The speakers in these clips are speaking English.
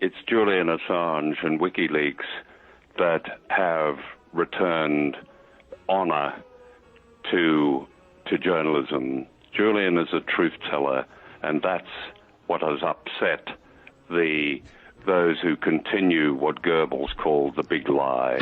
it's Julian Assange and WikiLeaks that have returned honor to journalism. Julian is a truth teller, and that's what has upset those who continue what Goebbels called the big lie.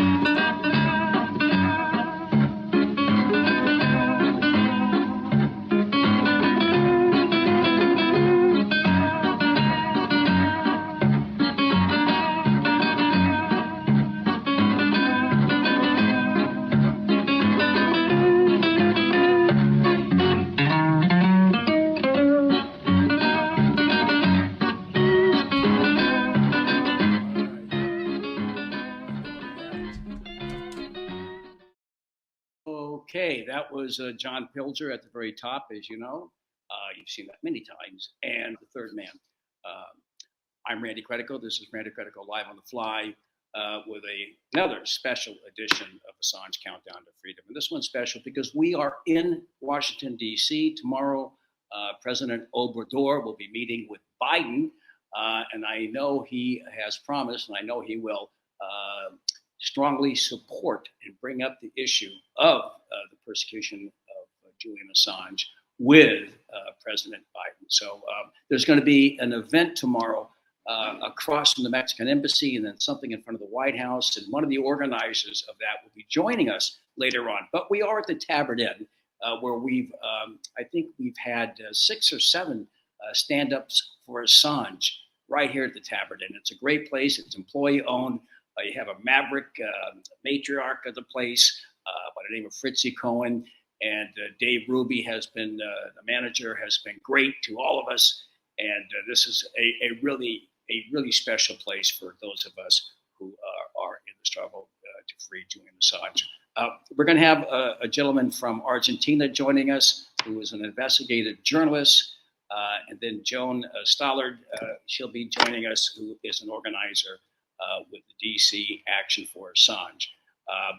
Okay, that was John Pilger at the very top, as you know. You've seen that many times. And the third man. I'm Randy Credico. This is Randy Credico Live on the Fly with another special edition of Assange Countdown to Freedom. And this one's special because we are in Washington, D.C. Tomorrow, President Obrador will be meeting with Biden. And I know he has promised, and I know he will strongly support and bring up the issue of the persecution of Julian Assange with President Biden. So there's going to be an event tomorrow across from the Mexican embassy and then something in front of the White House. And one of the organizers of that will be joining us later on. But we are at the Tabard Inn where I think we've had 6 or 7 stand-ups for Assange right here at the Tabard Inn. It's a great place. It's employee-owned. You have a maverick matriarch of the place by the name of Fritzie Cohen, and Dave Ruby has been, the manager, has been great to all of us. And this is a really special place for those of us who are in the struggle to free Julian Assange. We're going to have a gentleman from Argentina joining us who is an investigative journalist. And then Joan Stollard, she'll be joining us, who is an organizer with the DC Action for Assange.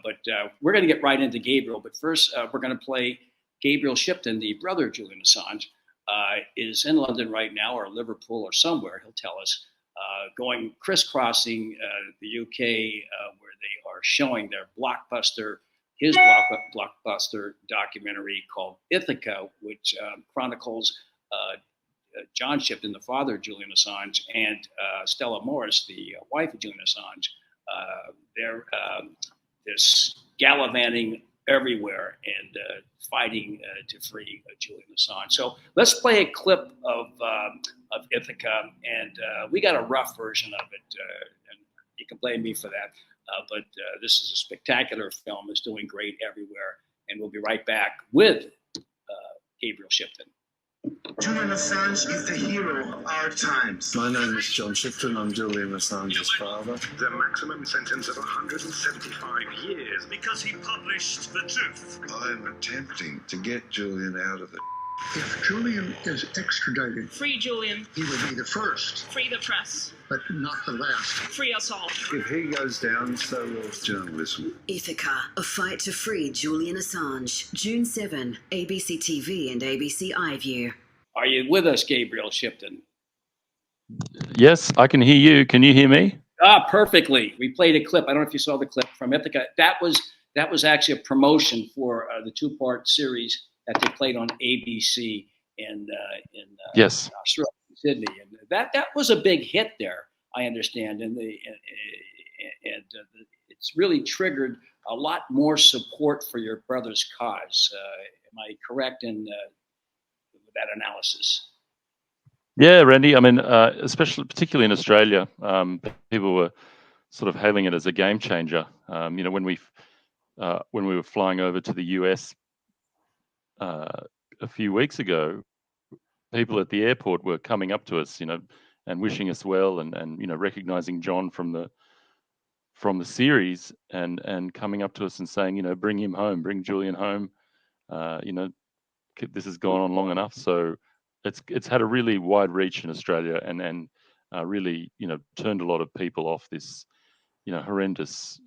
But we're going to get right into Gabriel. But first, we're going to play Gabriel Shipton, the brother of Julian Assange, is in London right now, or Liverpool, or somewhere, he'll tell us, going crisscrossing the UK, where they are showing their his blockbuster documentary called Ithaca, which chronicles John Shipton, the father of Julian Assange, and Stella Morris, the wife of Julian Assange. They're this gallivanting everywhere and fighting to free Julian Assange. So let's play a clip of Ithaca, and we got a rough version of it, and you can blame me for that. But this is a spectacular film. It's doing great everywhere, and we'll be right back with Gabriel Shipton. Julian Assange is the hero of our times. My name is John Shipton. I'm Julian Assange's father. The maximum sentence of 175 years because he published the truth. I'm attempting to get Julian out of the. If Julian is extradited, free Julian. He will be the first. Free the press. But not the last. Free us all. If he goes down, so will journalism. Ithaca, a fight to free Julian Assange. June 7, ABC TV and ABC iView. Are you with us, Gabriel Shipton? Yes, I can hear you. Can you hear me? Perfectly. We played a clip. I don't know if you saw the clip from Ithaca. That was actually a promotion for the 2-part series that they played on ABC in yes. Australia, Sydney, and that was a big hit there, I understand, and it's really triggered a lot more support for your brother's cause. Am I correct in that analysis? Yeah, Randy. I mean, particularly in Australia, people were sort of hailing it as a game changer. When we were flying over to the US a few weeks ago, people at the airport were coming up to us, and wishing us well, and recognizing John from the series, and coming up to us and saying, bring him home, bring Julian home. This has gone on long enough. So it's had a really wide reach in Australia, and really, turned a lot of people off this, horrendous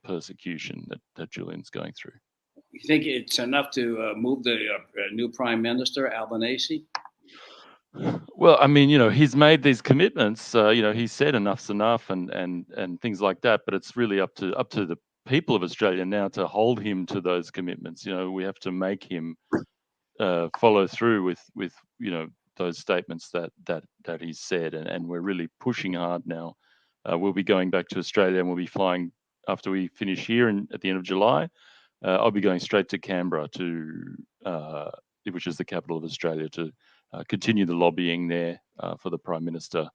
persecution that Julian's going through. You think it's enough to move the new Prime Minister, Albanese? Well, I mean, he's made these commitments. He said enough's enough, and things like that. But it's really up to the people of Australia now to hold him to those commitments. We have to make him follow through with those statements that he's said, and we're really pushing hard now. We'll be going back to Australia, and we'll be flying after we finish here at the end of July. I'll be going straight to Canberra which is the capital of Australia, to continue the lobbying there for the Prime Minister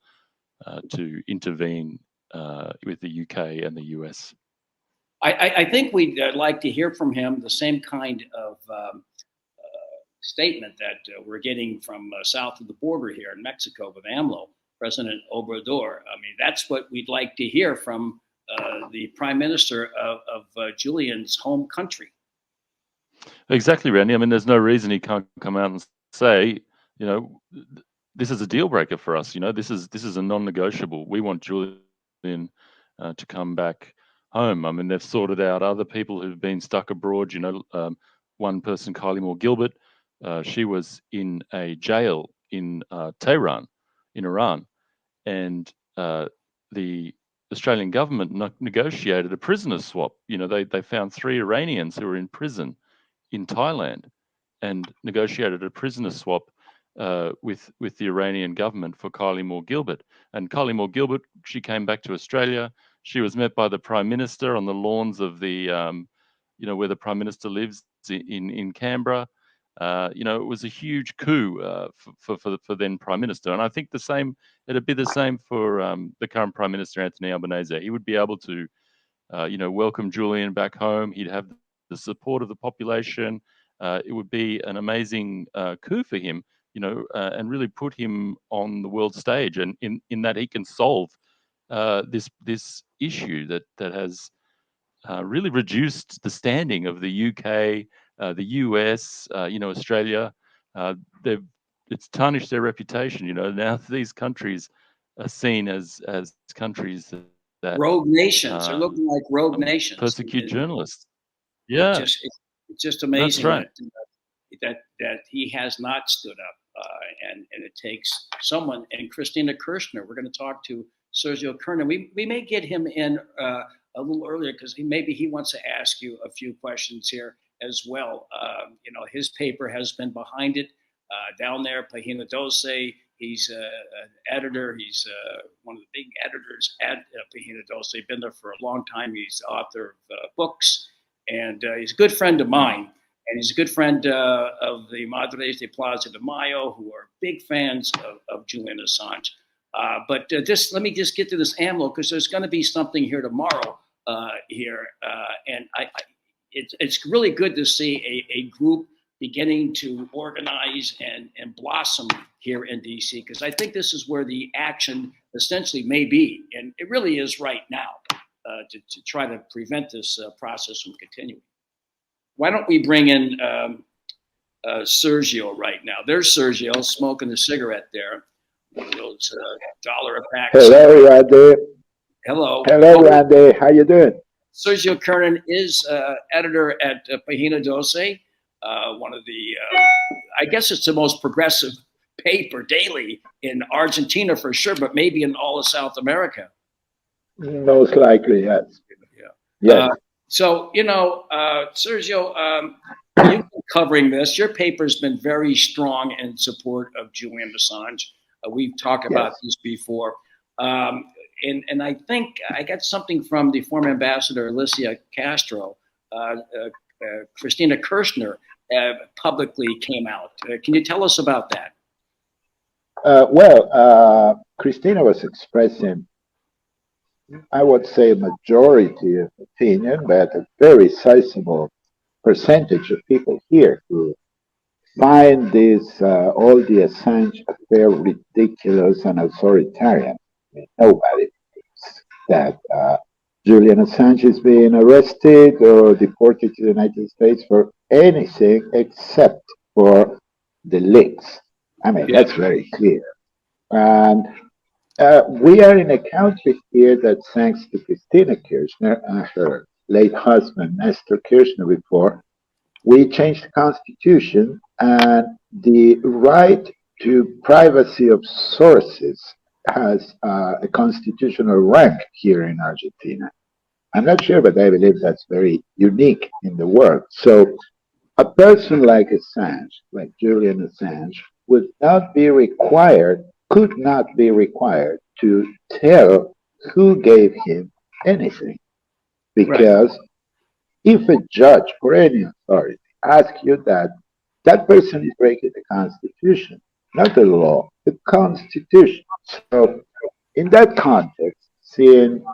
to intervene with the UK and the US. I think we'd like to hear from him the same kind of statement that we're getting from south of the border here in Mexico with AMLO, President Obrador. I mean, that's what we'd like to hear from the Prime Minister of Julian's home country. Exactly, Randy. I mean, there's no reason he can't come out and say, this is a deal breaker for us. This is a non-negotiable. We want Julian to come back home. I mean, they've sorted out other people who've been stuck abroad. One person, Kylie Moore Gilbert, she was in a jail in Tehran, in Iran, and the Australian government negotiated a prisoner swap. They found 3 Iranians who were in prison in Thailand and negotiated a prisoner swap with the Iranian government for Kylie Moore Gilbert. And Kylie Moore Gilbert, she came back to Australia. She was met by the Prime Minister on the lawns of the, where the Prime Minister lives in Canberra. It was a huge coup for then Prime Minister. And I think it'd be the same for the current Prime Minister, Anthony Albanese. He would be able to, welcome Julian back home. He'd have the support of the population. It would be an amazing coup for him, and really put him on the world stage, and in that he can solve this issue that has really reduced the standing of the UK, the US, Australia. It's tarnished their reputation. Now these countries are seen as countries that rogue nations. They're looking like rogue nations. Persecute journalists. Yeah, it's just amazing. That's right. that he has not stood up, and it takes someone. And Christina Kirchner, we're going to talk to Sergio Kernan. We may get him in a little earlier because maybe he wants to ask you a few questions here as well. His paper has been behind it down there, Página 12. He's an editor. He's one of the big editors at Página 12. Been there for a long time. He's the author of books. And he's a good friend of mine, and he's a good friend of the Madres de Plaza de Mayo, who are big fans of Julian Assange. But let me just get to this AMLO, because there's going to be something here tomorrow and it's really good to see a group beginning to organize and blossom here in DC, because I think this is where the action essentially may be, and it really is right now. To try to prevent this process from continuing. Why don't we bring in Sergio right now? There's Sergio smoking a cigarette there. Those $1 a pack. Hello, Randy. Hello. Hello, Randy. How you doing? Sergio Kernan is editor at Página 12, one of the, I guess it's the most progressive paper daily in Argentina for sure, but maybe in all of South America. Most likely, yes. Yeah. So, Sergio, you've been covering this. Your paper's been very strong in support of Julian Assange. We've talked about this before. And I think I got something from the former ambassador, Alicia Castro. Christina Kirchner publicly came out. Can you tell us about that? Christina was expressing, I would say, a majority of opinion, but a very sizable percentage of people here who find this all the Assange affair ridiculous and authoritarian. I mean, nobody thinks that Julian Assange is being arrested or deported to the United States for anything except for the leaks. I mean, that's very clear. And we are in a country here that, thanks to Christina Kirchner and her late husband, Nestor Kirchner, before, we changed the Constitution, and the right to privacy of sources has a constitutional rank here in Argentina. I'm not sure, but I believe that's very unique in the world. So a person like Assange, like Julian Assange, would not be required, could not be required to tell who gave him anything. Because if a judge or any authority asks you that, that person is breaking the Constitution, not the law, the Constitution. So in that context, seeing,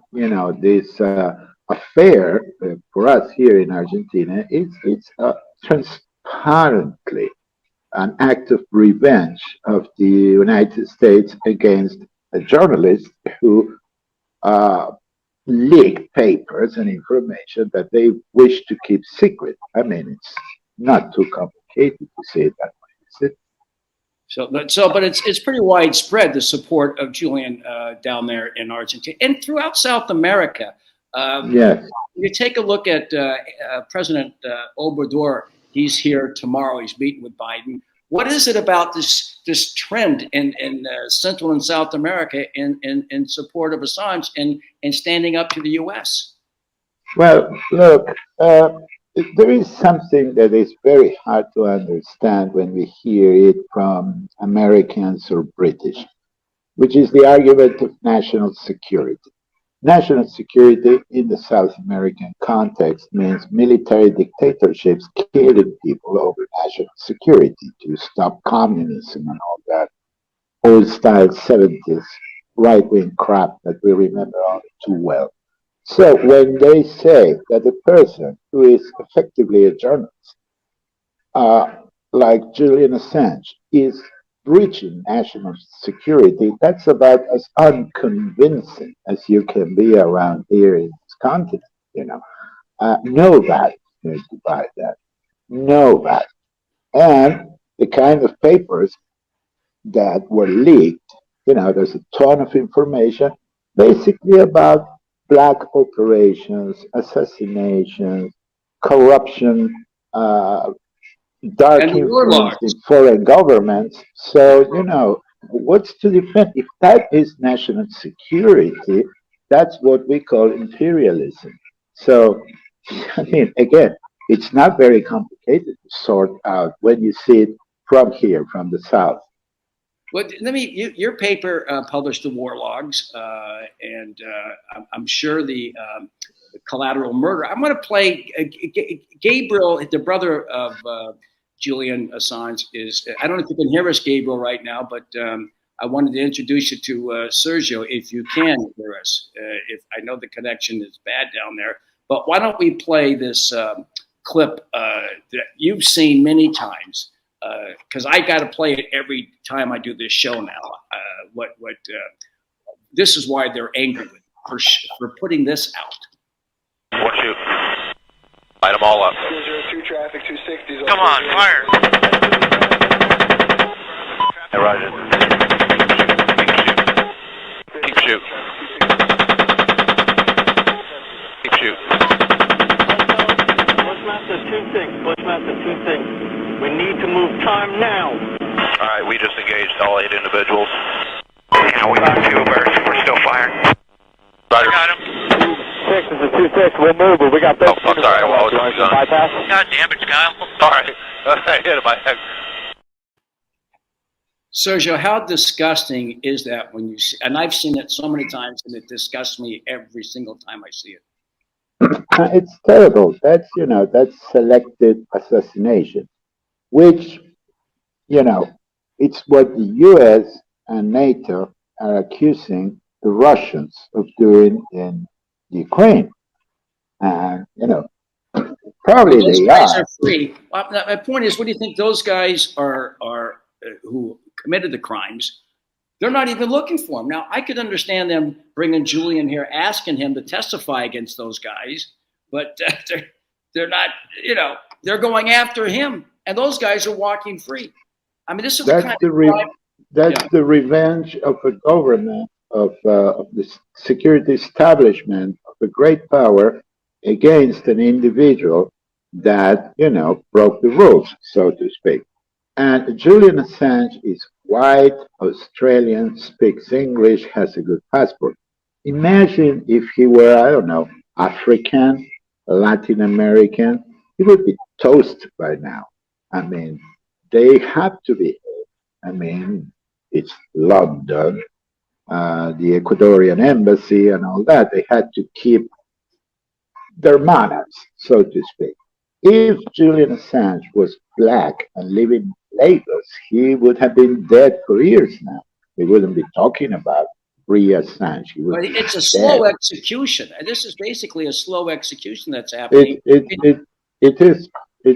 this affair for us here in Argentina, it's transparently an act of revenge of the United States against a journalist who leaked papers and information that they wish to keep secret. I mean, it's not too complicated to say it that way, is it? But it's pretty widespread, the support of Julian down there in Argentina and throughout South America. Yes. You take a look at President Obrador. He's here tomorrow. He's meeting with Biden. What is it about this trend in Central and South America in support of Assange and standing up to the U.S.? Well, look, there is something that is very hard to understand when we hear it from Americans or British, which is the argument of national security. National security in the South American context means military dictatorships killing people over national security to stop communism and all that old-style 70s right-wing crap that we remember only too well. So when they say that a person who is effectively a journalist, like Julian Assange, is breaching national security, that's about as unconvincing as you can be around here in this continent. Nobody is going to buy that. Nobody. And the kind of papers that were leaked, there's a ton of information basically about black operations, assassinations, corruption, dark influence in foreign governments. So, what's to defend? If that is national security, that's what we call imperialism. So, I mean, again, it's not very complicated to sort out when you see it from here, from the South. Well, your paper published the war logs, and I'm sure the collateral murder. I'm going to play Gabriel, the brother of Julian Assange. I don't know if you can hear us, Gabriel, right now, but I wanted to introduce you to Sergio, if you can hear us. If I know the connection is bad down there, but why don't we play this clip that you've seen many times? Because I got to play it every time I do this show now. This is why they're angry with me for putting this out. One shoot. Light them all up. 202 traffic, 260s. Come on, fire. Hey, Roger. Keep shoot. Keep shoot. Bushmaster 2-6. Bushmaster 2-6. We need to move time now. All right, we just engaged all 8 individuals. Yeah, we got 2 birds. We're still firing. Roger. Got him. 6 is a 2-6. We'll move, but we got this. Oh, sorry. I was on bypass. God damn it, Kyle. Sorry. I hit him by head. Sergio, how disgusting is that when you see, and I've seen it so many times, and it disgusts me every single time I see it. It's terrible. That's selective assassination, which, it's what the US and NATO are accusing the Russians of doing in Ukraine. And, probably those they guys are. Free. My point is, what do you think those guys are who committed the crimes? They're not even looking for him. Now, I could understand them bringing Julian here, asking him to testify against those guys, but they're not, they're going after him, and those guys are walking free. I mean, this is the kind of the revenge of a government, of the security establishment of a great power against an individual that, broke the rules, so to speak. And Julian Assange is white Australian, speaks English, has a good passport. Imagine if he were, I don't know, African, Latin American, he would be toast by now. I mean, they have to be. I mean, it's London, the Ecuadorian embassy, and all that. They had to keep their manners, so to speak. If Julian Assange was black and living in Lagos, he would have been dead for years now. We wouldn't be talking about free Assange. He would But be it's a dead. slow execution. This is basically a slow execution that's happening. It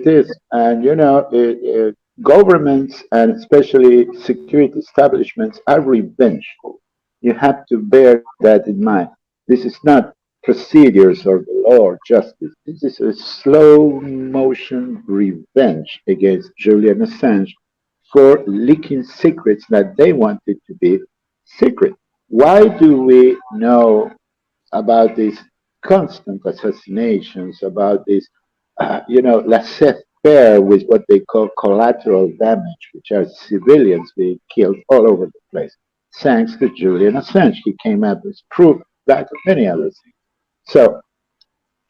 is, and you know, governments and especially security establishments are revengeful. You have to bear that in mind. This is not procedures or the law or justice. This is a slow motion revenge against Julian Assange for leaking secrets that they wanted to be secret. Why do we know about these constant assassinations, about this, laissez-faire with what they call collateral damage, which are civilians being killed all over the place? Thanks to Julian Assange, he came up with proof that of many other things. So,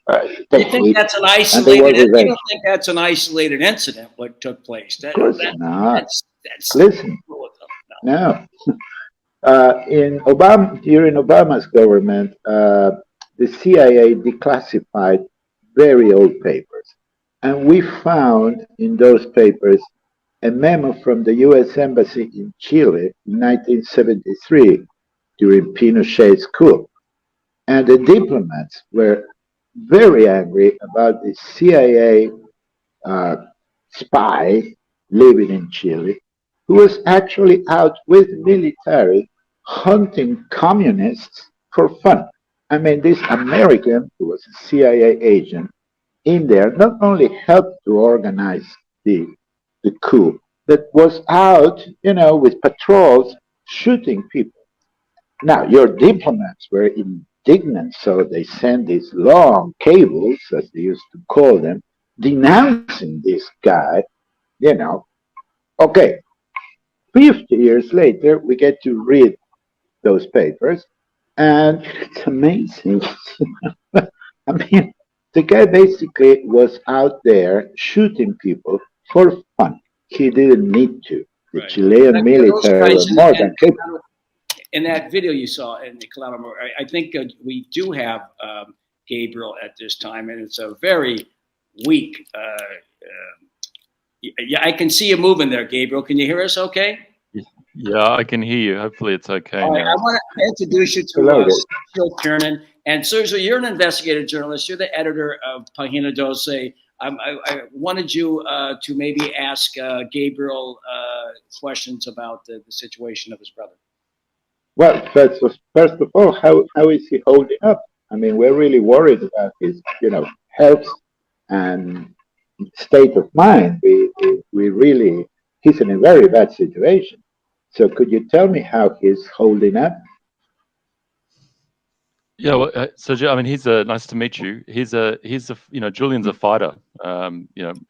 you think that's an isolated? You don't think that's an isolated incident? What took place? Of course not. That's Listen, no. During Obama's government, the CIA declassified very old papers, and we found in those papers a memo from the U.S. Embassy in Chile in 1973 during Pinochet's coup. And the diplomats were very angry about the CIA spy living in Chile, who was actually out with military hunting communists for fun. I mean, this American, who was a CIA agent in there, not only helped to organize the coup, but was out, with patrols shooting people. Now, your diplomats were indignant, so they sent these long cables, as they used to call them, denouncing this guy, Okay, 50 years later, we get to read those papers, and it's amazing. I mean, the guy basically was out there shooting people for fun. He didn't need to. The Chilean military were more than capable. In that video you saw in the Collateral, I think we do have Gabriel at this time, and it's a very weak. Yeah, I can see you moving there, Gabriel. Can you hear us okay? Yeah, I can hear you. Hopefully it's okay All right, now. I want to introduce you to Sergio Kiernan. And Sergio, you're an investigative journalist. You're the editor of Pagina Doce. I wanted you to maybe ask Gabriel questions about the situation of his brother. Well, first of all, how is he holding up? I mean, we're really worried about his, health and state of mind. We really, he's in a very bad situation. So could you tell me how he's holding up? Yeah, well, Sergio, I mean, nice to meet you. Julian's a fighter.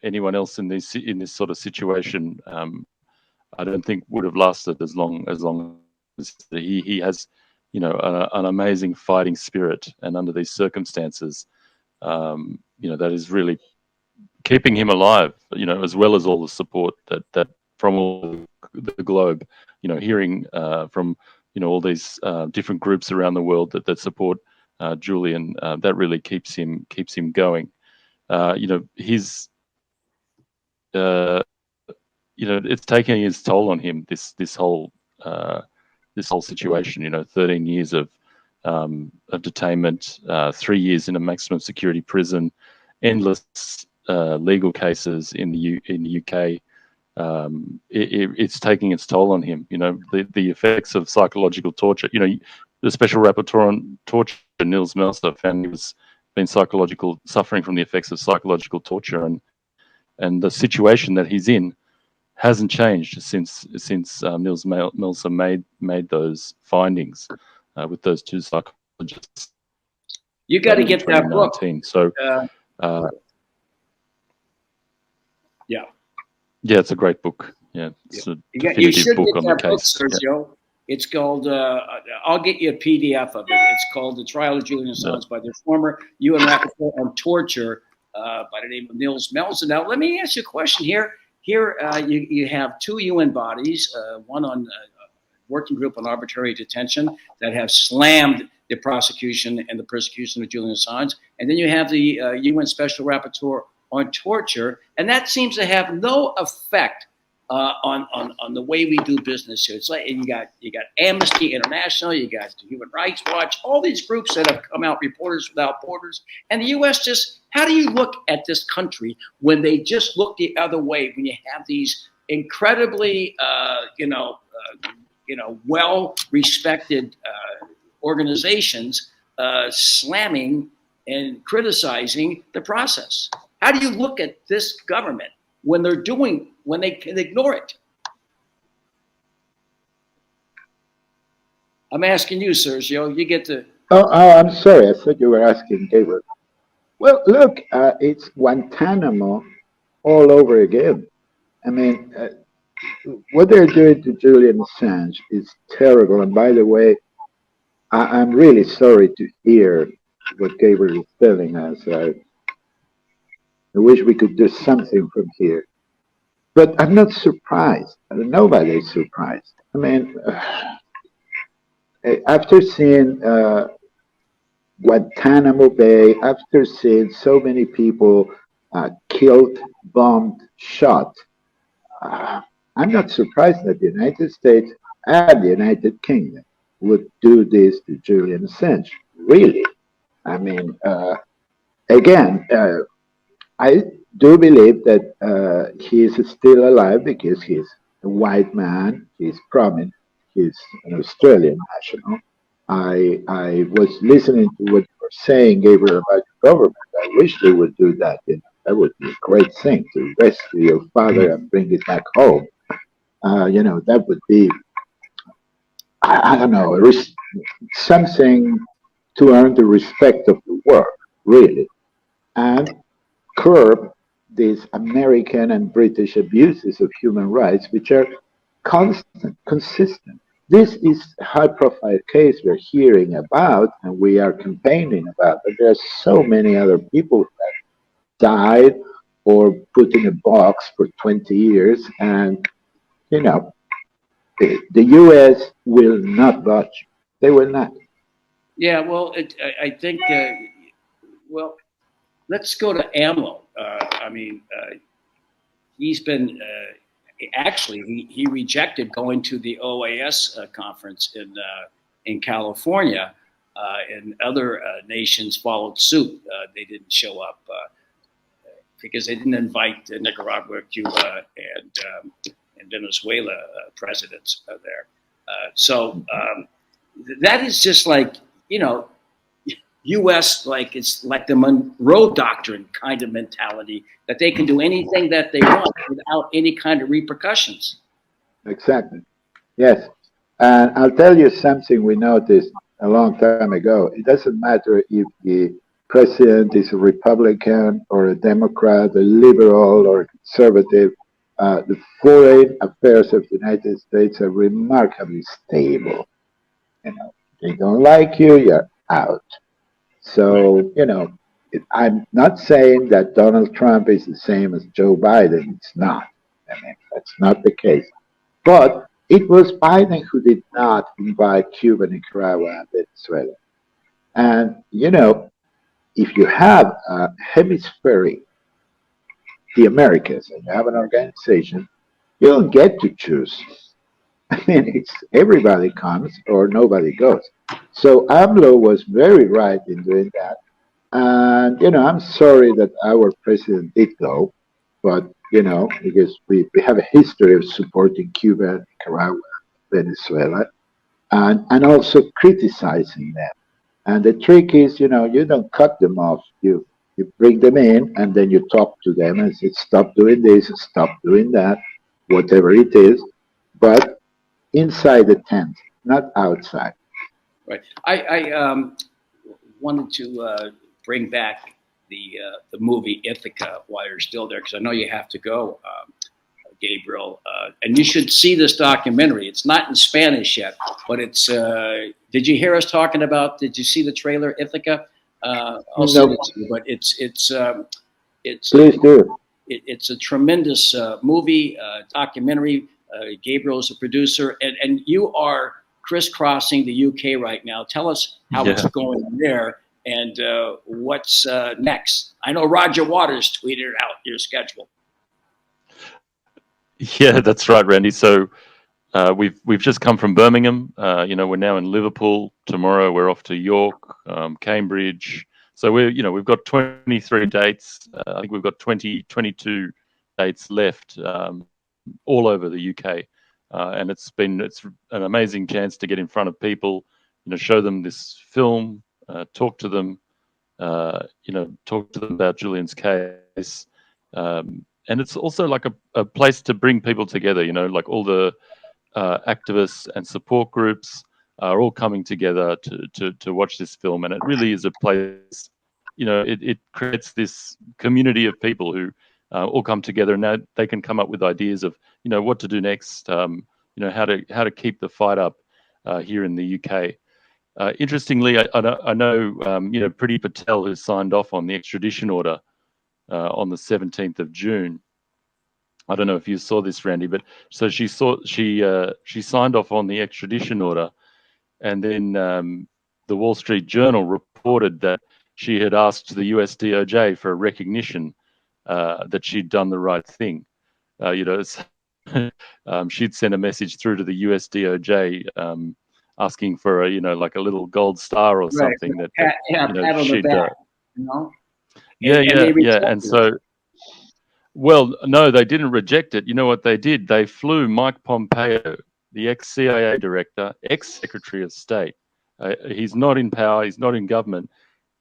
Anyone else in this sort of situation, I don't think would have lasted as long as he has, an amazing fighting spirit, and under these circumstances, that is really keeping him alive. As well as all the support that from all the globe, hearing from all these different groups around the world that support Julian, that really keeps him going. It's taking its toll on him. This whole situation. 13 years of detainment, 3 years in a maximum security prison, endless legal cases in the UK. It's taking its toll on him. The effects of psychological torture. The Special Rapporteur on Torture, Nils Melzer, found he was been suffering from the effects of psychological torture, and the situation that he's in hasn't changed since Nils Melzer made those findings with those two psychologists. You got to get that book. So, yeah. Yeah, it's a great book. Yeah, it's a You definitive should book get on the that book, case. Sergio. It's called, I'll get you a PDF of it. It's called The Trial of Julian Assange by the former UN rapporteur on torture by the name of Nils Melzer. Now, let me ask you a question here. Here, you have two UN bodies, one on Working Group on Arbitrary Detention that have slammed the prosecution and the persecution of Julian Assange. And then you have the UN Special Rapporteur on torture. And that seems to have no effect on the way we do business here. It's like you got Amnesty International, you got Human Rights Watch, all these groups that have come out, Reporters Without Borders, and the U.S. just. How do you look at this country when they just look the other way? When you have these incredibly, well-respected organizations slamming and criticizing the process? How do you look at this government when they can ignore it? I'm asking you, Sergio. You get to. Oh, I'm sorry. I thought you were asking Gabriel. Well, look, it's Guantanamo all over again. I mean, what they're doing to Julian Assange is terrible. And by the way, I'm really sorry to hear what Gabriel is telling us. I wish we could do something from here. But I'm not surprised. Nobody's surprised. I mean, after seeing Guantanamo Bay, after seeing so many people killed, bombed, shot, I'm not surprised that the United States and the United Kingdom would do this to Julian Assange. Really? I mean, again, I do believe that he is still alive because he's a white man, he's prominent, he's an Australian national. I was listening to what you were saying, Gabriel, about the government. I wish they would do that. You know, that would be a great thing to rescue your father and bring it back home. That would be, I don't know, something to earn the respect of the world, really, and curb these American and British abuses of human rights, which are constant, consistent. This is a high-profile case we're hearing about and we are campaigning about, but there are so many other people that died or put in a box for 20 years, and, the U.S. will not budge. They will not. Yeah, well, I think, let's go to AMLO. He's been... Actually, he rejected going to the OAS conference in California, and other nations followed suit. They didn't show up because they didn't invite Nicaragua, Cuba, and Venezuela presidents there. So that is just like, U.S. like it's like the Monroe Doctrine kind of mentality that they can do anything that they want without any kind of repercussions. Exactly. Yes. And I'll tell you something we noticed a long time ago. It doesn't matter if the president is a Republican or a Democrat, a liberal or a conservative. The foreign affairs of the United States are remarkably stable. They don't like you, you're out. So, I'm not saying that Donald Trump is the same as Joe Biden. It's not. That's not the case. But it was Biden who did not invite Cuba, Nicaragua, and Venezuela. And, if you have a hemispheric, the Americas, and you have an organization, you don't get to choose. It's everybody comes or nobody goes. So AMLO was very right in doing that. And, I'm sorry that our president did go, but, because we have a history of supporting Cuba, Nicaragua, Venezuela, and also criticizing them. And the trick is, you don't cut them off. You bring them in and then you talk to them and say, stop doing this, stop doing that, whatever it is, but inside the tent, not outside. Right. I wanted to bring back the movie Ithaca while you're still there, because I know you have to go. Gabriel. And you should see this documentary. It's not in Spanish yet, but it's. Did you hear us talking about? Did you see the trailer, Ithaca? I'll send it to you, but it's Please do. It's a tremendous movie, documentary. Gabriel's a producer, and you are crisscrossing the UK right now. Tell us how it's going there and what's next. I know Roger Waters tweeted out your schedule. Yeah, that's right, Randy. So we've just come from Birmingham. We're now in Liverpool. Tomorrow we're off to York, Cambridge. So we've got 23 dates. I think we've got 22 dates left all over the UK. And it's an amazing chance to get in front of people, show them this film, talk to them, talk to them about Julian's case. And it's also like a place to bring people together, like all the activists and support groups are all coming together to watch this film. And it really is a place, it creates this community of people who all come together, and now they can come up with ideas of, what to do next, how to keep the fight up here in the UK. Interestingly, I know, Priti Patel has signed off on the extradition order on the 17th of June. I don't know if you saw this, Randy, but so she signed off on the extradition order, and then the Wall Street Journal reported that she had asked the US DOJ for a recognition that she'd done the right thing. She'd sent a message through to the US DOJ asking for like a little gold star or something that she'd. And so, well, no, they didn't reject it. You know what they did? They flew Mike Pompeo, the ex-CIA director, ex-Secretary of State. He's not in power. He's not in government.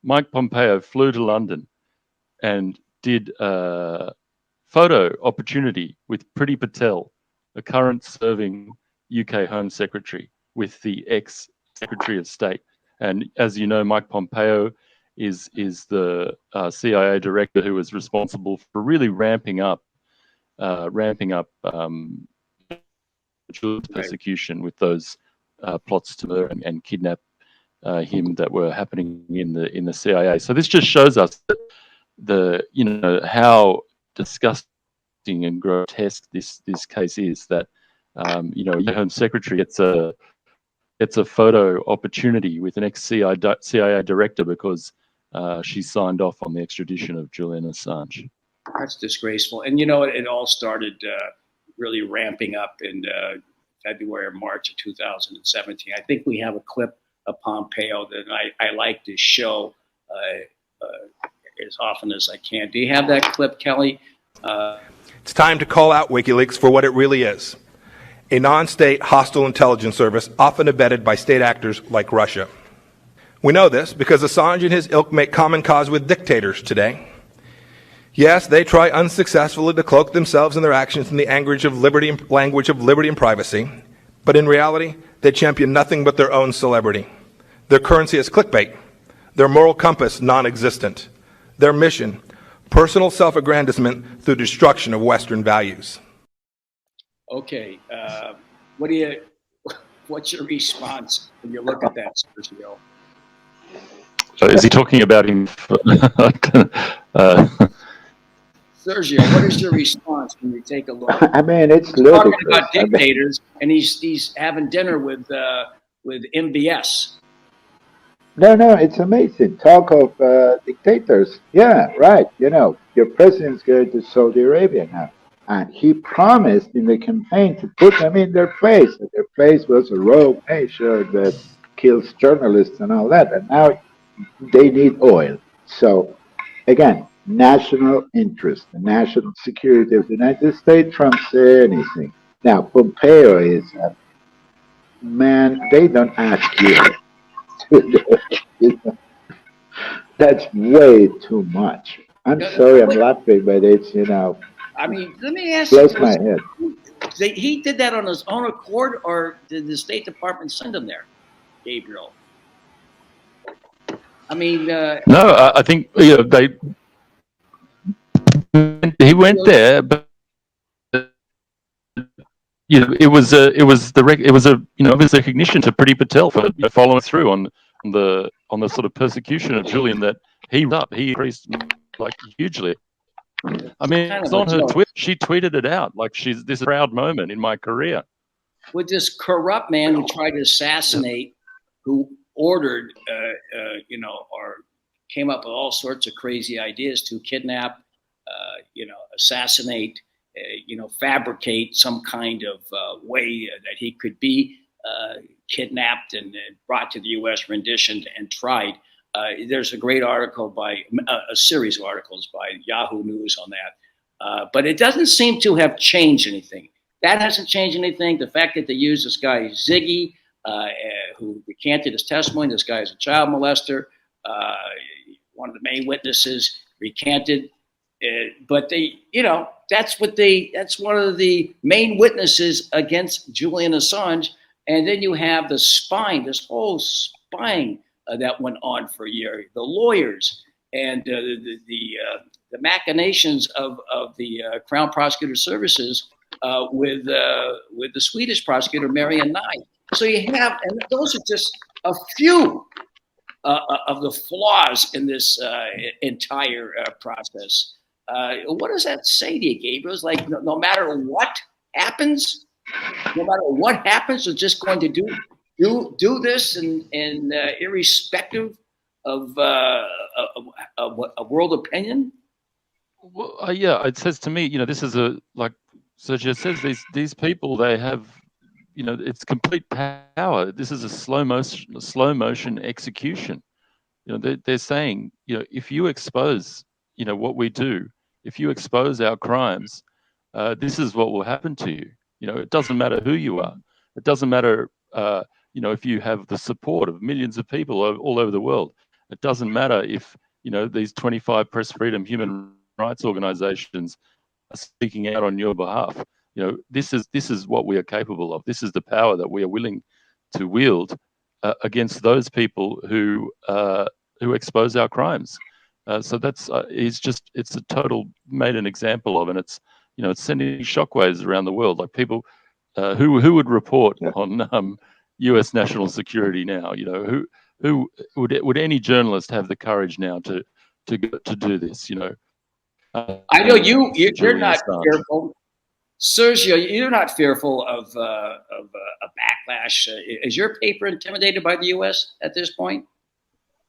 Mike Pompeo flew to London and did a photo opportunity with Priti Patel, the current serving UK Home Secretary, with the ex-Secretary of State. And as you know, Mike Pompeo is the CIA director who was responsible for really ramping up persecution with those plots to murder and kidnap him that were happening in the CIA. So this just shows us how disgusting and grotesque this case is. That your Home Secretary gets a photo opportunity with an ex-CIA director because she signed off on the extradition of Julian Assange. That's disgraceful. And it all started really ramping up in February or March of 2017. I think we have a clip of Pompeo that I like to show as often as I can. Do you have that clip, Kelly? It's time to call out WikiLeaks for what it really is. A non-state hostile intelligence service often abetted by state actors like Russia. We know this because Assange and his ilk make common cause with dictators today. Yes, they try unsuccessfully to cloak themselves and their actions in the language of liberty and privacy, but in reality, they champion nothing but their own celebrity. Their currency is clickbait, their moral compass non-existent, their mission, personal self-aggrandizement through destruction of Western values. Okay, what's your response when you look at that, Sergio? Is he talking about him? Sergio, what is your response when you take a look? I mean, it's talking about dictators, and he's having dinner with MBS. No, it's amazing. Talk of dictators. Yeah, right. Your president's going to Saudi Arabia now. And he promised in the campaign to put them in their place. That their place was a rogue nation that kills journalists and all that. And now they need oil. So, again, national interest, the national security of the United States trumps anything. Now, Pompeo is, man, they don't ask you to do it. That's way too much. I'm sorry I'm laughing, but it's, I mean, let me ask blows my head. He did that on his own accord, or did the State Department send him there, Gabriel? I mean, no, I think he went there, but you know, it was a you know, it was recognition to Priti Patel for following through on the sort of persecution of Julian that he increased like hugely. I mean, Kind it's of a on her joke. Twitter. She tweeted it out like she's this proud moment in my career. With this corrupt man who tried to assassinate, who ordered, you know, or came up with all sorts of crazy ideas to kidnap, you know, assassinate, you know, fabricate some kind of way that he could be kidnapped and brought to the U.S., renditioned, and tried. There's a great article by a series of articles by Yahoo News on that, but it doesn't seem to have changed anything. That hasn't changed anything. The fact that they used this guy Ziggy, who recanted his testimony. This guy is a child molester. One of the main witnesses recanted, but they, you know, that's one of the main witnesses against Julian Assange. And then you have the spying, this whole spying that went on for a year. The lawyers and the machinations of the Crown Prosecutor Services with the Swedish prosecutor Marian Nye. So you have, and those are just a few of the flaws in this entire process. What does that say to you, Gabriel? It's like no matter what happens, they're just going to do this, and irrespective of world opinion. Well, yeah, it says to me, you know, this is like Sergio says, these people, they have, you know, it's complete power. This is a slow motion execution. You know, they're saying, you know, if you expose, you know, what we do, if you expose our crimes, this is what will happen to you. You know, it doesn't matter who you are. It doesn't matter, you know, if you have the support of millions of people all over the world. It doesn't matter if, you know, these 25 press freedom human rights organizations are speaking out on your behalf. You know, this is what we are capable of. This is the power that we are willing to wield against those people who expose our crimes. So that's it's a total made an example of, and it's, you know, it's sending shockwaves around the world. Like people who would report on U.S. national security now. You know, who would any journalist have the courage now to do this? You know. I know you're not fearful, Sergio. You're not fearful of a backlash. Is your paper intimidated by the U.S. at this point?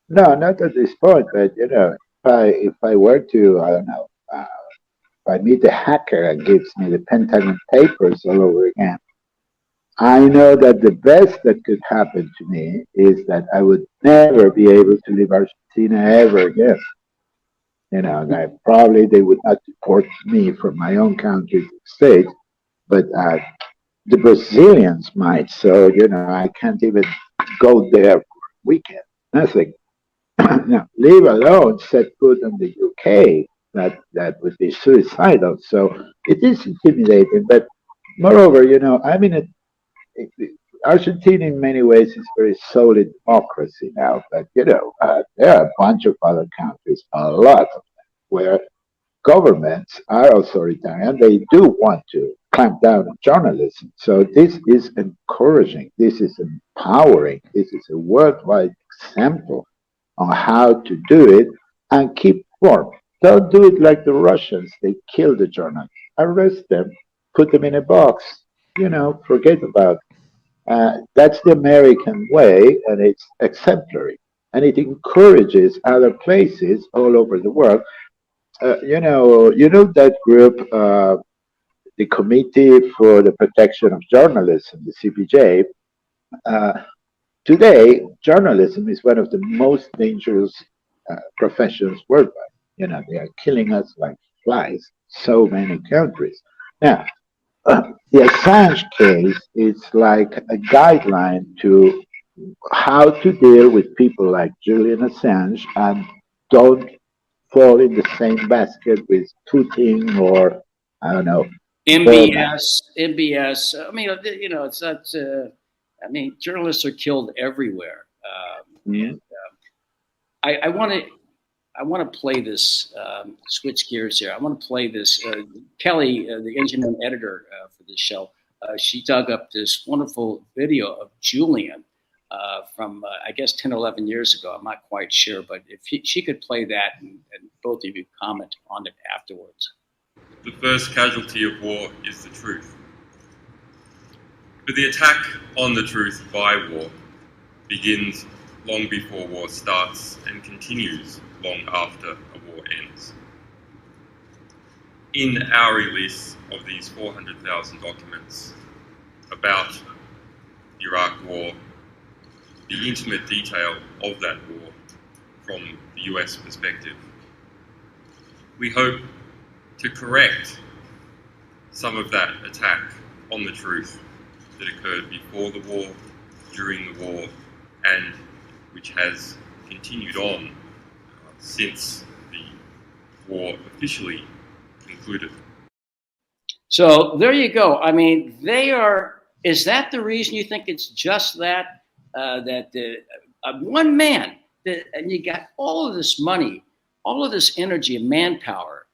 No, not at this point. But you know, if I were to, I don't know, if I meet a hacker and gives me the Pentagon Papers all over again, I know that the best that could happen to me is that I would never be able to leave Argentina ever again. You know, probably they would not deport me from my own country to the States, but the Brazilians might. So, you know, I can't even go there for a weekend. Nothing. Now, leave alone set foot in the UK. That would be suicidal. So it is intimidating. But moreover, you know, I mean, Argentina in many ways is a very solid democracy now, but you know, there are a bunch of other countries, a lot of them, where governments are authoritarian. They do want to clamp down on journalism. So this is encouraging, this is empowering, this is a worldwide example on how to do it and keep warm. Don't do it like the Russians. They kill the journalists, arrest them, put them in a box, you know, forget about it. That's the American way, and it's exemplary, and it encourages other places all over the world. You know that group, the Committee for the Protection of Journalism, the CPJ. Today, journalism is one of the most dangerous professions worldwide. You know, they are killing us like flies. So many countries now. The Assange case is like a guideline to how to deal with people like Julian Assange and don't fall in the same basket with Putin or, I don't know, MBS. I mean, you know, it's not. I mean, journalists are killed everywhere. And I want to play this. Switch gears here. I want to play this. Kelly, the engineer and editor for this show, she dug up this wonderful video of Julian from, I guess, 10, 11 years ago. I'm not quite sure, but if she could play that and both of you comment on it afterwards. The first casualty of war is the truth. But the attack on the truth by war begins long before war starts and continues long after a war ends. In our release of these 400,000 documents about the Iraq War, the intimate detail of that war from the US perspective, we hope to correct some of that attack on the truth that occurred before the war, during the war, and which has continued on since the war officially concluded. So there you go. I mean, is that the reason you think it's just that, one man, and you got all of this money, all of this energy and manpower,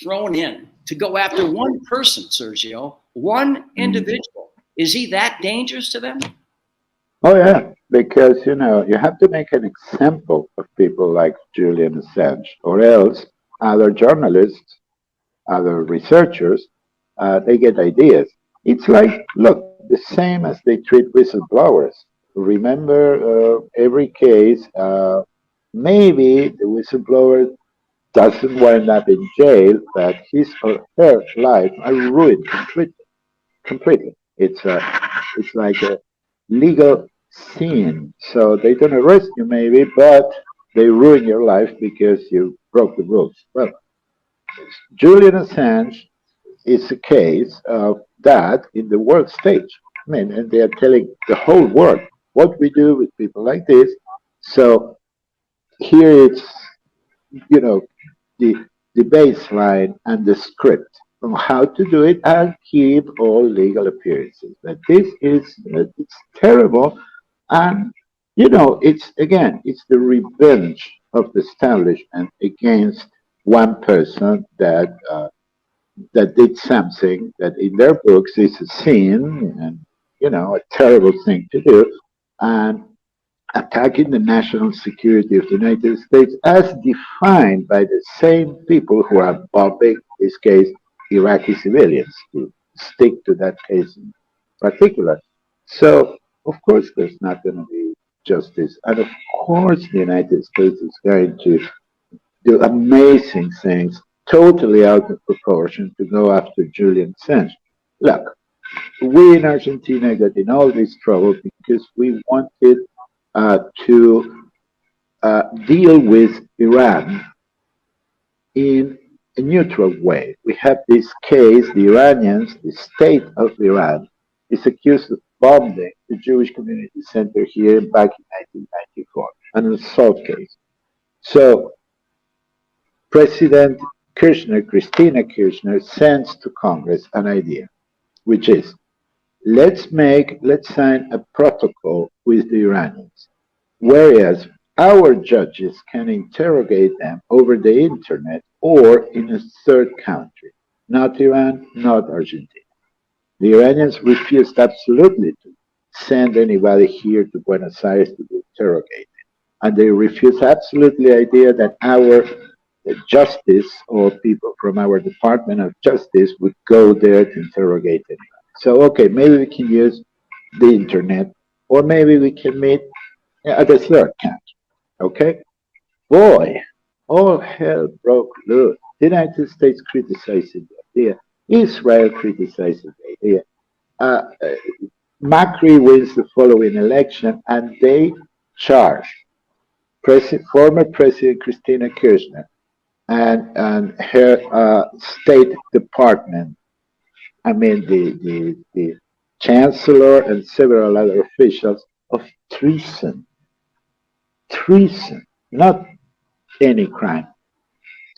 thrown in to go after one person, Sergio, one individual. Is he that dangerous to them? Oh, yeah, because, you have to make an example of people like Julian Assange, or else other journalists, other researchers, they get ideas. It's like, look, the same as they treat whistleblowers. Remember, every case, maybe the whistleblower doesn't wind up in jail, but his or her life are ruined completely. It's like a legal sin. So they don't arrest you maybe, but they ruin your life because you broke the rules. Well, Julian Assange is a case of that in the world stage. I mean, and they are telling the whole world what we do with people like this. So here it's, the baseline and the script on how to do it and keep all legal appearances. But this is, it's terrible. And, it's the revenge of the establishment against one person that did something that in their books is a sin and, a terrible thing to do. And attacking the national security of the United States as defined by the same people who are bombing, in this case, Iraqi civilians, to stick to that case in particular. So, of course, there's not going to be justice. And of course, the United States is going to do amazing things, totally out of proportion, to go after Julian Assange. Look, we in Argentina got in all this trouble because we wanted to deal with Iran in a neutral way. We have this case, the Iranians, the state of Iran, is accused of bombing the Jewish Community Center here back in 1994, an assault case. So President Kirchner, Cristina Kirchner, sends to Congress an idea, which is, let's sign a protocol with the Iranians, whereas our judges can interrogate them over the internet or in a third country, not Iran, not Argentina. The Iranians refused absolutely to send anybody here to Buenos Aires to be interrogated. And they refused absolutely the idea that our justice or people from our Department of Justice would go there to interrogate anybody. So, okay, maybe we can use the internet, or maybe we can meet at a third country, okay? Boy, all hell broke loose. The United States criticizing the idea. Israel criticizing the idea. Macri wins the following election, and they charge former President Cristina Kirchner and her State Department, I mean the Chancellor and several other officials, of treason. Treason, not any crime.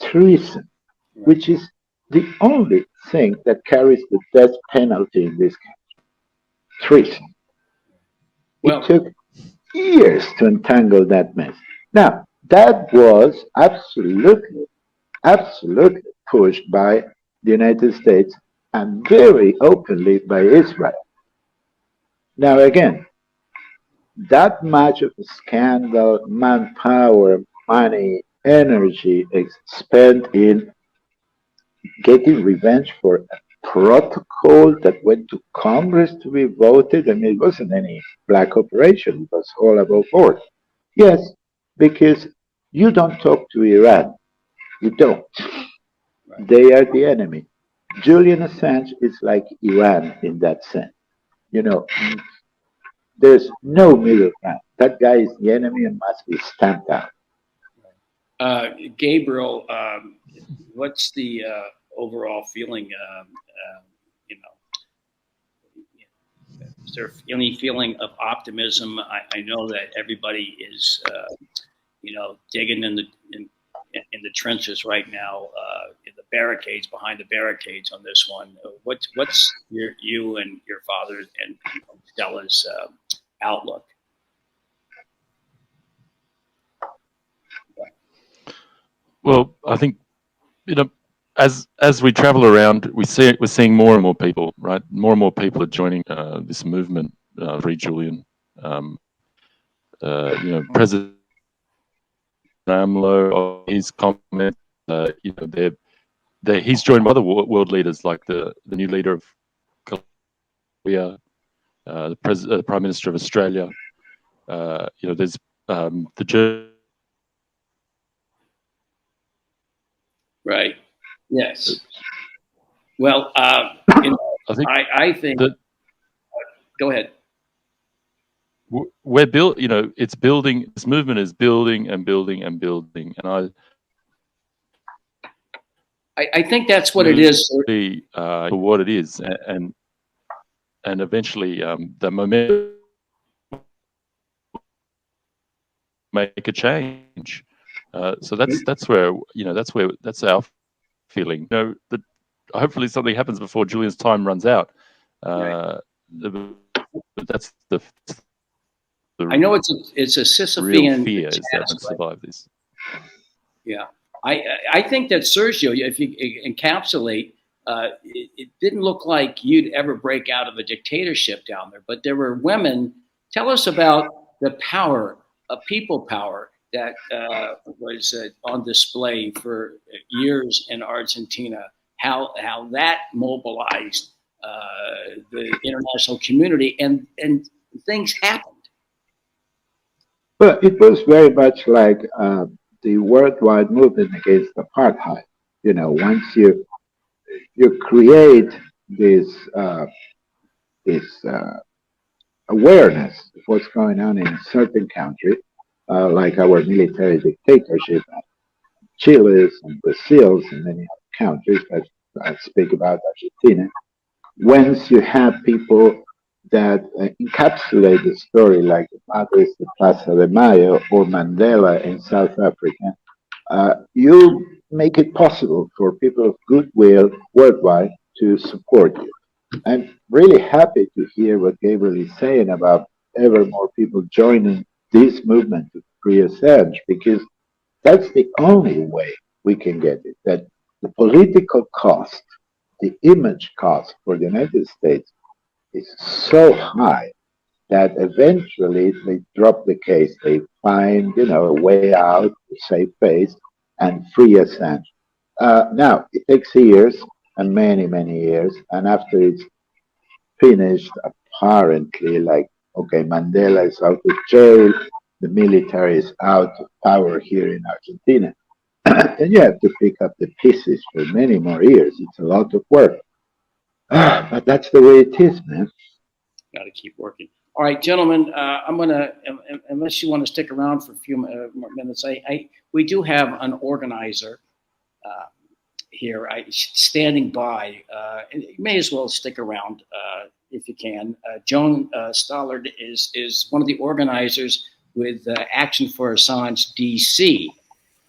Treason, which is the only thing that carries the death penalty in this country. Treason. It took years to untangle that mess. Now, that was absolutely pushed by the United States and very openly by Israel. Now again, that much of a scandal, manpower, money, energy is spent in getting revenge for a protocol that went to Congress to be voted. I mean, it wasn't any black operation, it was all above board. Yes, because you don't talk to Iran. You don't. They are the enemy. Julian Assange is like Iran in that sense. You know, there's no middle ground. That guy is the enemy and must be stamped out. Gabriel, what's the overall feeling? Is there any feeling of optimism? I know that everybody is, digging in the trenches right now, in the barricades, behind the barricades on this one. What's you and your father and Stella's outlook? Well, I think, as we travel around, we're seeing more and more people, right? More and more people are joining this movement, Free Julian. President AMLO, his comments, he's joined by other world leaders like the new leader of Colombia, the Prime Minister of Australia. There's the right. Yes. Well, I think that. Go ahead. We're built. It's building. This movement is building and building and building, and I think that's what it is. For what it is, and eventually the momentum make a change. So that's our feeling. That hopefully something happens before Julian's time runs out. But that's the I know it's a Sisyphean fear task, is that to survive this. Yeah, I think that Sergio, if you encapsulate, it didn't look like you'd ever break out of a dictatorship down there, but there were women. Tell us about the power, people power that was on display for years in Argentina. How that mobilized the international community, and things happened. Well, it was very much like the worldwide movement against apartheid. Once you create this awareness of what's going on in a certain country, like our military dictatorship, Chile's and Brazil's and many other countries, but I speak about Argentina. Once you have people that encapsulate the story, like the Madres de Plaza de Mayo or Mandela in South Africa, you make it possible for people of goodwill worldwide to support you. I'm really happy to hear what Gabriel is saying about ever more people joining this movement to free Assange, because that's the only way we can get it. That the political cost, the image cost for the United States is so high that eventually they drop the case. They find, a way out, a safe face, and free Assange. Now, it takes years, and many, many years, and after it's finished, apparently, like, okay, Mandela is out of jail, the military is out of power here in Argentina, and you have to pick up the pieces for many more years. It's a lot of work. But that's the way it is, man. Got to keep working. All right, gentlemen, I'm going to, unless you want to stick around for a few more minutes, we do have an organizer here standing by. And you may as well stick around if you can. Joan Stollard is one of the organizers with Action for Assange DC.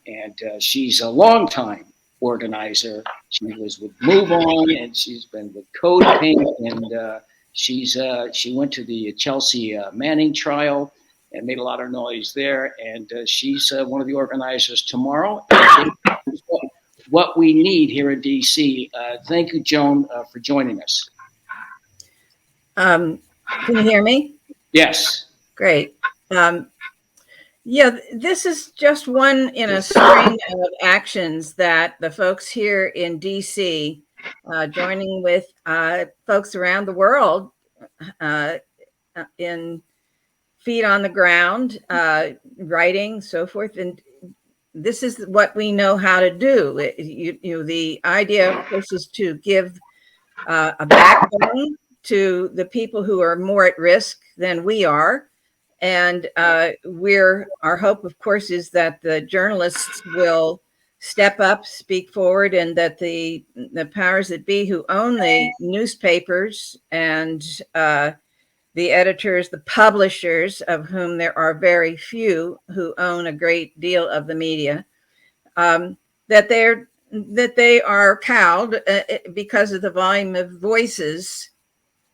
And she's a longtime organizer. She was with Move On, and she's been with Code Pink, and she went to the Chelsea Manning trial and made a lot of noise there. And she's one of the organizers tomorrow. what we need here in DC. Thank you, Joan, for joining us. Can you hear me? Yes. Great. Yeah, this is just one in a string of actions that the folks here in DC, joining with folks around the world in feet on the ground, writing, so forth. And this is what we know how to do. The idea, of course, is to give a backbone to the people who are more at risk than we are. And our hope, of course, is that the journalists will step up, speak forward, and that the powers that be who own the newspapers and the editors, the publishers, of whom there are very few who own a great deal of the media, that they are cowed because of the volume of voices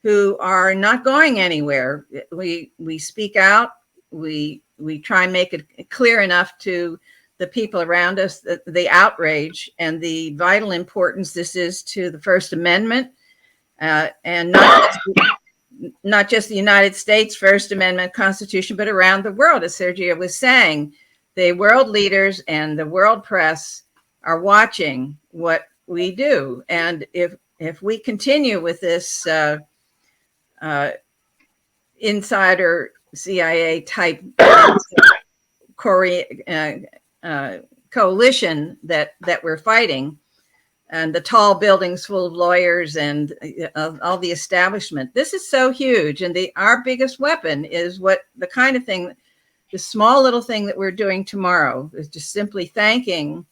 who are not going anywhere. We speak out. We try and make it clear enough to the people around us that the outrage and the vital importance this is to the First Amendment, and not just the United States First Amendment Constitution, but around the world. As Sergio was saying, the world leaders and the world press are watching what we do. And if we continue with this insider CIA type coalition that we're fighting, and the tall buildings full of lawyers and all the establishment, this is so huge. And our biggest weapon is the kind of thing, the small little thing that we're doing tomorrow is just simply thanking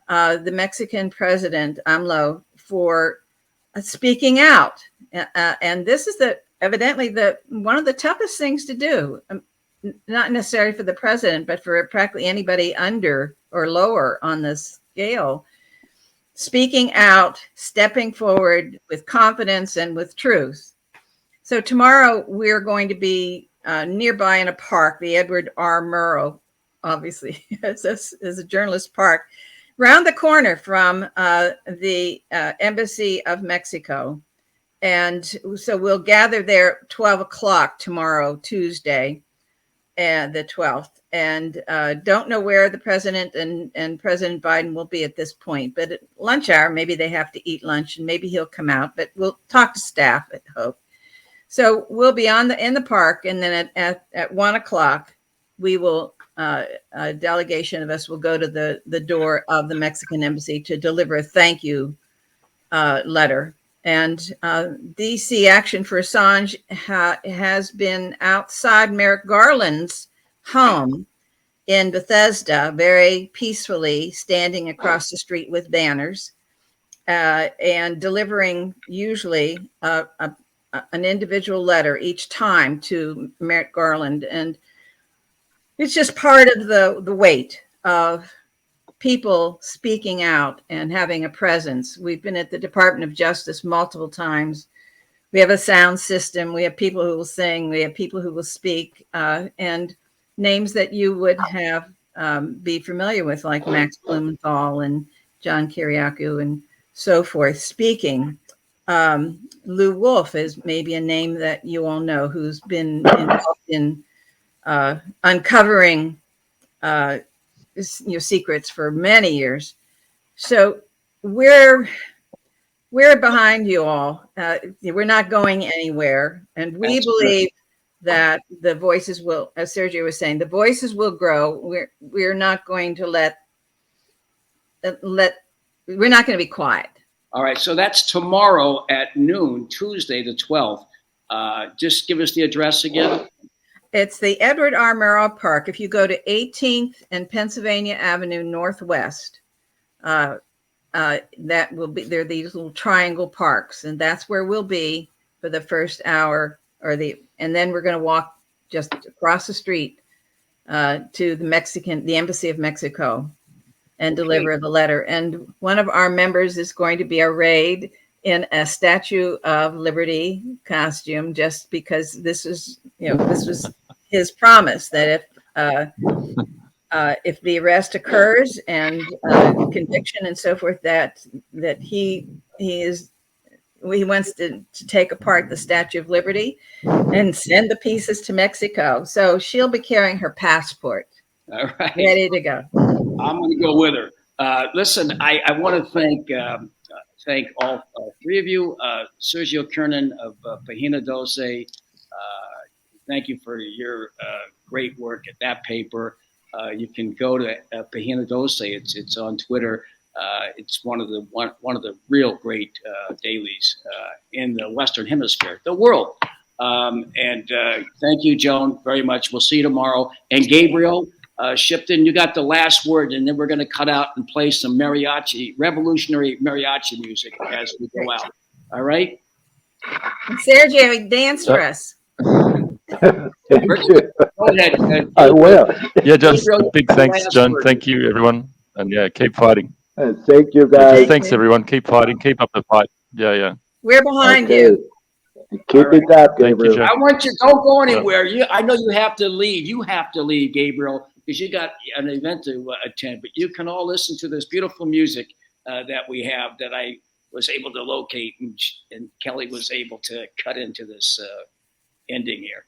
the Mexican president, AMLO, for speaking out. And this is evidently one of the toughest things to do, not necessarily for the president, but for practically anybody under or lower on this scale. Speaking out, stepping forward with confidence and with truth. So tomorrow we're going to be nearby in a park, the Edward R. Murrow, obviously, as a journalist park, round the corner from the Embassy of Mexico. And so we'll gather there 12 o'clock tomorrow, Tuesday, the 12th. And don't know where the president and President Biden will be at this point. But at lunch hour, maybe they have to eat lunch and maybe he'll come out. But we'll talk to staff, I hope. So we'll be in the park. And then at 1 o'clock, we will, a delegation of us will go to the door of the Mexican embassy to deliver a thank you letter. And DC Action for Assange has been outside Merrick Garland's home in Bethesda, very peacefully standing across the street with banners and delivering usually an individual letter each time to Merrick Garland. And it's just part of the weight of people speaking out and having a presence. We've been at the Department of Justice multiple times. We have a sound system. We have people who will sing. We have people who will speak, and names that you would have be familiar with, like Max Blumenthal and John Kiriakou and so forth, speaking. Lou Wolf is maybe a name that you all know, who's been involved in uncovering secrets for many years. So we're behind you all. We're not going anywhere, and we believe that the voices will, as Sergio was saying, the voices will grow. We're not going to we're not going to be quiet. All right, so that's tomorrow at noon, Tuesday the 12th. Just give us the address again. It's the Edward R. Murrow Park. If you go to 18th and Pennsylvania Avenue Northwest, that will be, there are these little triangle parks, and that's where we'll be for the first hour, and then we're going to walk just across the street to the Embassy of Mexico and deliver the letter. And one of our members is going to be arrayed in a Statue of Liberty costume, just because this was his promise that if the arrest occurs and conviction and so forth, that he wants to take apart the Statue of Liberty and send the pieces to Mexico. So she'll be carrying her passport, all right, ready to go. I'm going to go with her. Listen, I want to thank all three of you. Sergio Kernan of Página 12. Thank you for your great work at that paper. You can go to Página 12. It's on Twitter. It's one of the real great dailies in the Western Hemisphere, the world. And thank you, Joan, very much. We'll see you tomorrow. And Gabriel Shipton, you got the last word, and then we're going to cut out and play some revolutionary mariachi music as we go out. All right? Sergio, dance for us. Thank you. Go ahead. I will. Yeah, just big thanks, John. Thank you, everyone. And yeah, keep fighting. Thank you, guys. Thanks, everyone. Keep fighting. Keep up the fight. Yeah. We're behind you. Keep it up, Gabriel. I want you, don't go anywhere. I know you have to leave. You have to leave, Gabriel, because you got an event to attend. But you can all listen to this beautiful music that we have that I was able to locate, and Kelly was able to cut into this ending here.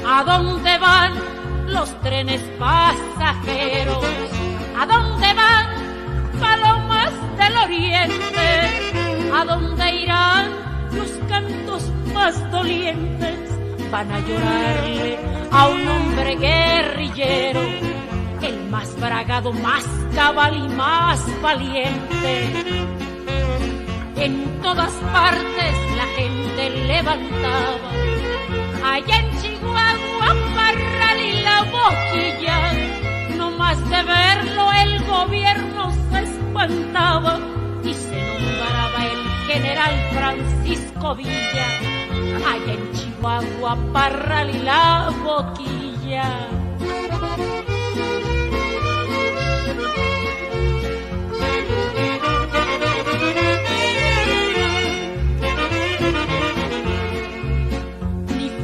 ¿A dónde van los trenes pasajeros? ¿A dónde van palomas del oriente? ¿A dónde irán los cantos más dolientes? Van a llorarle a un hombre guerrillero, el más bragado, más cabal y más valiente. En todas partes la gente levantaba, allá en Chihuahua, Parral y La Boquilla, no más de verlo el gobierno se espantaba y se nombraba el general Francisco Villa, allá en Chihuahua, Parral y La Boquilla.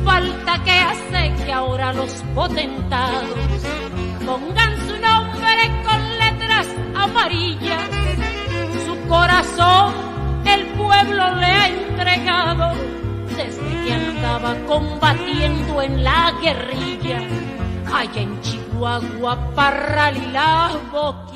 Falta que hace que ahora los potentados pongan su nombre con letras amarillas. Su corazón el pueblo le ha entregado desde que andaba combatiendo en la guerrilla, allá en Chihuahua, Parral y La Boquilla.